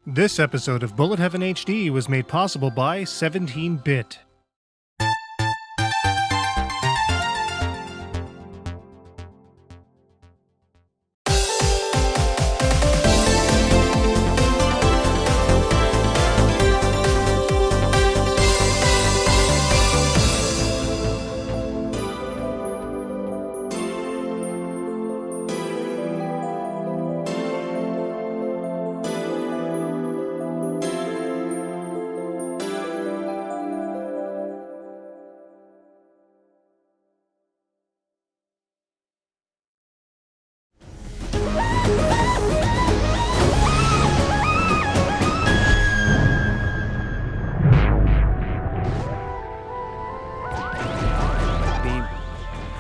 This episode of Bullet Heaven HD was made possible by 17-Bit.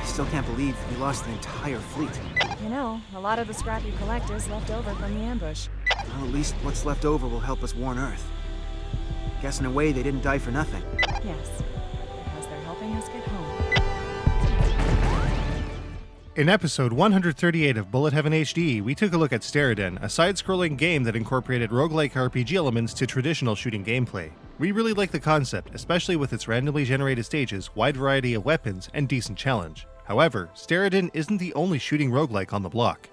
Still can't believe we lost the entire fleet. You know, a lot of the scrap you collect is left over from the ambush. Well, at least what's left over will help us warn Earth. Guess in a way they didn't die for nothing. Yes, because they're helping us get home. In episode 138 of Bullet Heaven HD, we took a look at Steredenn, a side-scrolling game that incorporated roguelike RPG elements to traditional shooting gameplay. We really like the concept, especially with its randomly generated stages, wide variety of weapons, and decent challenge. However, Steredenn isn't the only shooting roguelike on the block.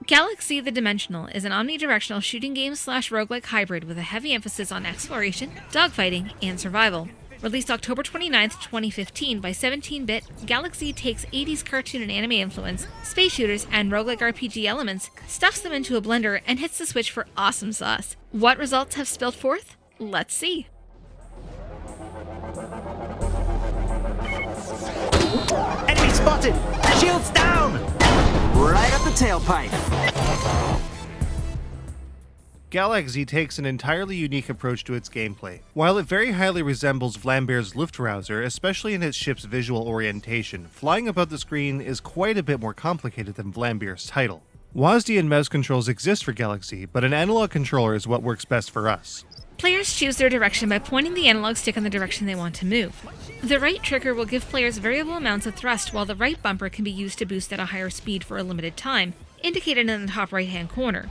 Galak-Z the Dimensional is an omnidirectional shooting game / roguelike hybrid with a heavy emphasis on exploration, dogfighting, and survival. Released October 29, 2015 by 17-Bit, Galak-Z takes 80s cartoon and anime influence, space shooters, and roguelike RPG elements, stuffs them into a blender, and hits the switch for awesome sauce. What results have spilled forth? Let's see. Enemy spotted! Shields down! Right up the tailpipe. Galak-Z takes an entirely unique approach to its gameplay. While it very highly resembles Vlambeer's Luftrausser, especially in its ship's visual orientation, flying above the screen is quite a bit more complicated than Vlambeer's title. WASD and mouse controls exist for Galak-Z, but an analog controller is what works best for us. Players choose their direction by pointing the analog stick in the direction they want to move. The right trigger will give players variable amounts of thrust, while the right bumper can be used to boost at a higher speed for a limited time, indicated in the top right-hand corner.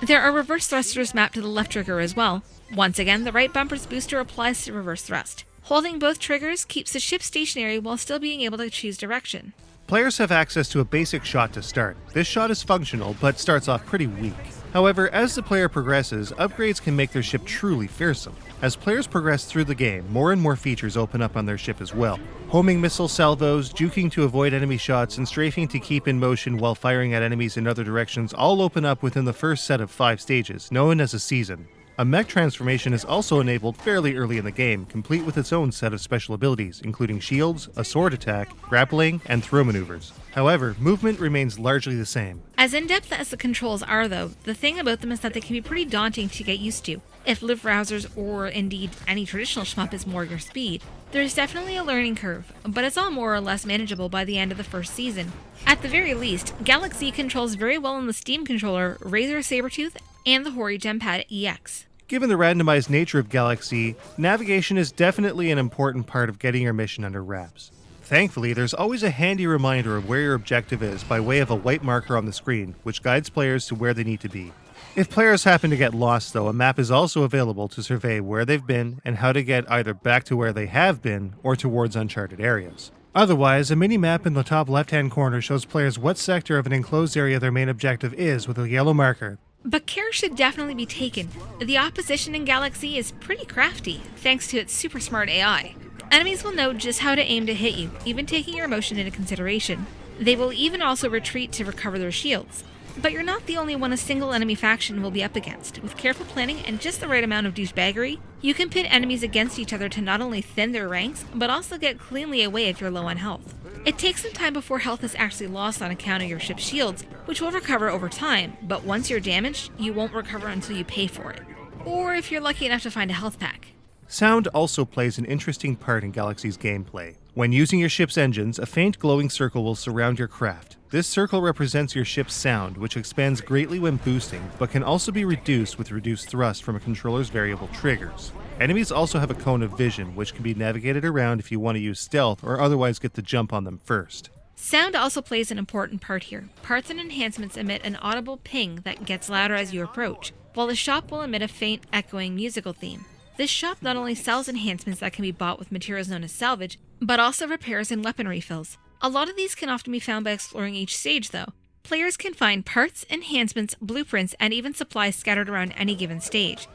There are reverse thrusters mapped to the left trigger as well. Once again, the right bumper's booster applies to reverse thrust. Holding both triggers keeps the ship stationary while still being able to choose direction. Players have access to a basic shot to start. This shot is functional, but starts off pretty weak. However, as the player progresses, upgrades can make their ship truly fearsome. As players progress through the game, more and more features open up on their ship as well. Homing missile salvos, juking to avoid enemy shots, and strafing to keep in motion while firing at enemies in other directions all open up within the first set of 5 stages, known as a season. A Mech Transformation is also enabled fairly early in the game, complete with its own set of special abilities, including shields, a sword attack, grappling, and throw maneuvers. However, movement remains largely the same. As in-depth as the controls are, though, the thing about them is that they can be pretty daunting to get used to. If Luftrausers, or indeed any traditional shmup, is more your speed, there's definitely a learning curve, but it's all more or less manageable by the end of the first season. At the very least, Galak-Z controls very well on the Steam controller, Razer Sabertooth, and the Hori Gempad EX. Given the randomized nature of Galak-Z, navigation is definitely an important part of getting your mission under wraps. Thankfully, there's always a handy reminder of where your objective is by way of a white marker on the screen, which guides players to where they need to be. If players happen to get lost, though, a map is also available to survey where they've been and how to get either back to where they have been or towards uncharted areas. Otherwise, a mini-map in the top left-hand corner shows players what sector of an enclosed area their main objective is with a yellow marker. But care should definitely be taken. The opposition in Galak-Z is pretty crafty, thanks to its super smart AI. Enemies will know just how to aim to hit you, even taking your motion into consideration. They will even also retreat to recover their shields. But you're not the only one a single enemy faction will be up against. With careful planning and just the right amount of douchebaggery, you can pit enemies against each other to not only thin their ranks, but also get cleanly away if you're low on health. It takes some time before health is actually lost on account of your ship's shields, which will recover over time, but once you're damaged, you won't recover until you pay for it. Or if you're lucky enough to find a health pack. Sound also plays an interesting part in Galak-Z's gameplay. When using your ship's engines, a faint glowing circle will surround your craft. This circle represents your ship's sound, which expands greatly when boosting, but can also be reduced with reduced thrust from a controller's variable triggers. Enemies also have a cone of vision, which can be navigated around if you want to use stealth or otherwise get the jump on them first. Sound also plays an important part here. Parts and enhancements emit an audible ping that gets louder as you approach. while the shop will emit a faint, echoing musical theme. This shop not only sells enhancements that can be bought with materials known as salvage, but also repairs and weapon refills. A lot of these can often be found by exploring each stage, though. Players can find parts, enhancements, blueprints, and even supplies scattered around any given stage.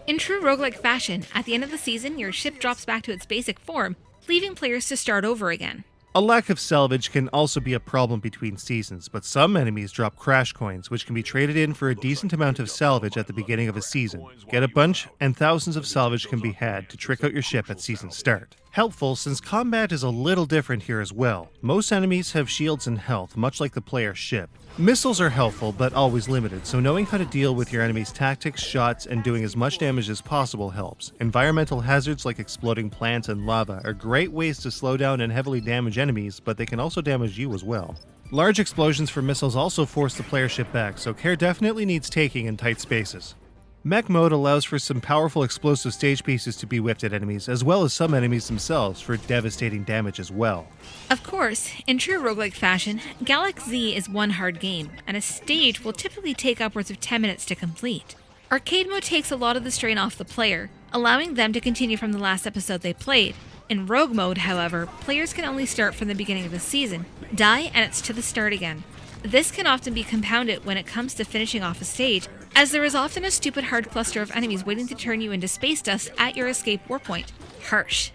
In true roguelike fashion, at the end of the season, your ship drops back to its basic form, leaving players to start over again. A lack of salvage can also be a problem between seasons, but some enemies drop crash coins, which can be traded in for a decent amount of salvage at the beginning of a season. Get a bunch, and thousands of salvage can be had to trick out your ship at season start. Helpful since combat is a little different here as well. Most enemies have shields and health, much like the player's ship. Missiles are helpful, but always limited, so knowing how to deal with your enemy's tactics, shots, and doing as much damage as possible helps. Environmental hazards like exploding plants and lava are great ways to slow down and heavily damage enemies, but they can also damage you as well. Large explosions for missiles also force the player's ship back, so care definitely needs taking in tight spaces. Mech Mode allows for some powerful explosive stage pieces to be whipped at enemies, as well as some enemies themselves for devastating damage as well. Of course, in true roguelike fashion, Galak-Z is one hard game, and a stage will typically take upwards of 10 minutes to complete. Arcade mode takes a lot of the strain off the player, allowing them to continue from the last episode they played. In rogue mode, however, players can only start from the beginning of the season, die, and it's to the start again. This can often be compounded when it comes to finishing off a stage, as there is often a stupid hard cluster of enemies waiting to turn you into space dust at your escape warpoint. Harsh.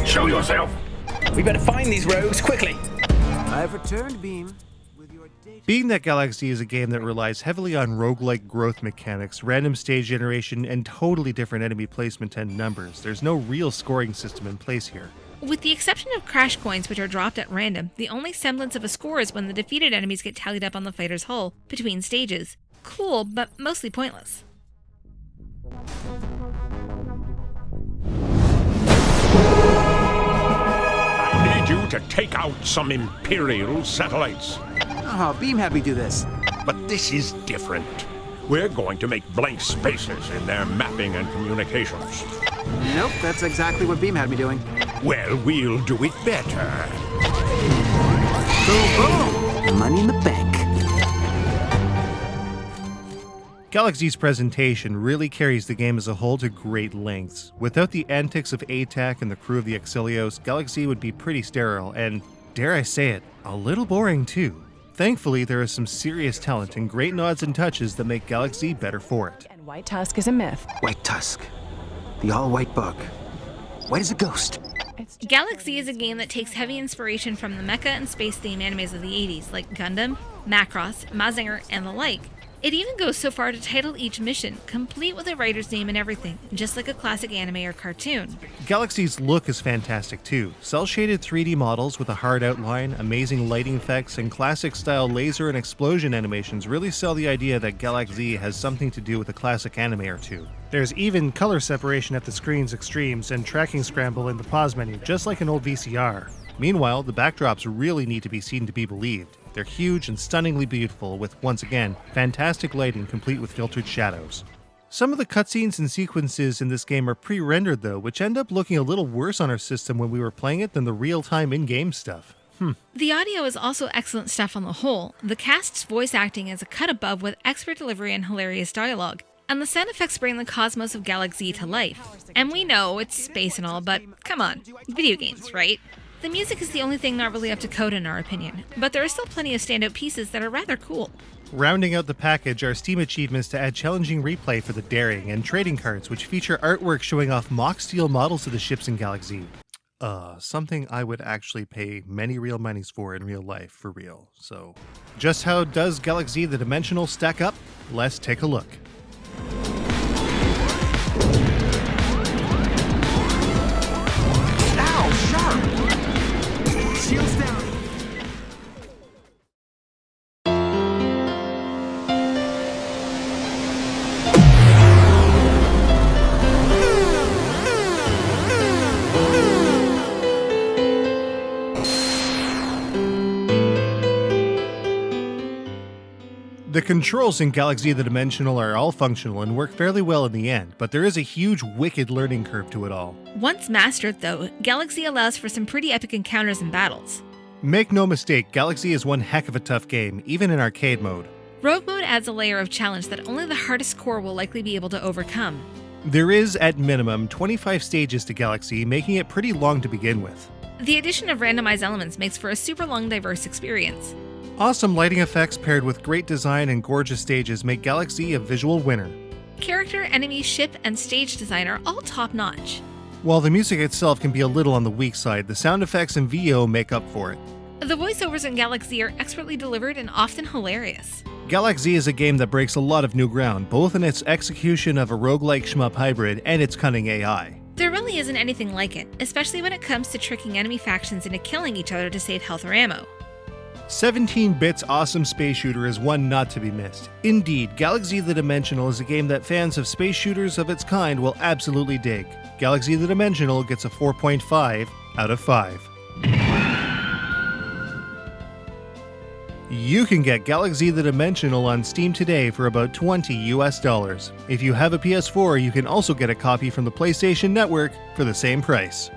Show yourself! We better find these rogues quickly. I've returned, Beam. With your data. Being that Galak-Z is a game that relies heavily on roguelike growth mechanics, random stage generation, and totally different enemy placement and numbers, there's no real scoring system in place here. With the exception of crash coins, which are dropped at random, the only semblance of a score is when the defeated enemies get tallied up on the fighter's hull between stages. Cool, but mostly pointless. I need you to take out some Imperial satellites. Oh, Beam had me do this. But this is different. We're going to make blank spaces in their mapping and communications. Nope, that's exactly what Beam had me doing. Well, we'll do it better. Boom, boom! Money in the bank. Galak-Z's presentation really carries the game as a whole to great lengths. Without the antics of ATAC and the crew of the Exilios, Galak-Z would be pretty sterile and, dare I say it, a little boring too. Thankfully, there is some serious talent and great nods and touches that make Galak-Z better for it. And White Tusk is a myth. White Tusk. The all-white bug. White as a ghost. Galak-Z is a game that takes heavy inspiration from the mecha and space theme animes of the 80s, like Gundam, Macross, Mazinger, and the like. It even goes so far to title each mission, complete with a writer's name and everything, just like a classic anime or cartoon. Galak-Z's look is fantastic too. Cel-shaded 3D models with a hard outline, amazing lighting effects, and classic-style laser and explosion animations really sell the idea that Galak-Z has something to do with a classic anime or two. There's even color separation at the screen's extremes and tracking scramble in the pause menu, just like an old VCR. Meanwhile, the backdrops really need to be seen to be believed. They're huge and stunningly beautiful with, once again, fantastic lighting complete with filtered shadows. Some of the cutscenes and sequences in this game are pre-rendered though, which end up looking a little worse on our system when we were playing it than the real-time in-game stuff. The audio is also excellent stuff on the whole. The cast's voice acting is a cut above with expert delivery and hilarious dialogue, and the sound effects bring the cosmos of Galak-Z to life. And we know it's space and all, but come on, video games, right? The music is the only thing not really up to code in our opinion, but there are still plenty of standout pieces that are rather cool. Rounding out the package are Steam achievements to add challenging replay for the daring and trading cards, which feature artwork showing off mock steel models of the ships in Galak-Z. Something I would actually pay many real monies for in real life, for real. So, just how does Galak-Z the Dimensional stack up? Let's take a look. Shields down. The controls in Galak-Z the Dimensional are all functional and work fairly well in the end, but there is a huge wicked learning curve to it all. Once mastered though, Galak-Z allows for some pretty epic encounters and battles. Make no mistake, Galak-Z is one heck of a tough game, even in arcade mode. Rogue Mode adds a layer of challenge that only the hardest core will likely be able to overcome. There is, at minimum, 25 stages to Galak-Z, making it pretty long to begin with. The addition of randomized elements makes for a super long, diverse experience. Awesome lighting effects paired with great design and gorgeous stages make Galak-Z a visual winner. Character, enemy, ship, and stage design are all top-notch. While the music itself can be a little on the weak side, the sound effects and VO make up for it. The voiceovers in Galak-Z are expertly delivered and often hilarious. Galak-Z is a game that breaks a lot of new ground, both in its execution of a roguelike shmup hybrid and its cunning AI. There really isn't anything like it, especially when it comes to tricking enemy factions into killing each other to save health or ammo. 17-bit's awesome space shooter is one not to be missed. Indeed, Galak-Z the Dimensional is a game that fans of space shooters of its kind will absolutely dig. Galak-Z the Dimensional gets a 4.5 out of 5. You can get Galak-Z the Dimensional on Steam today for about $20 US. If you have a PS4, you can also get a copy from the PlayStation Network for the same price.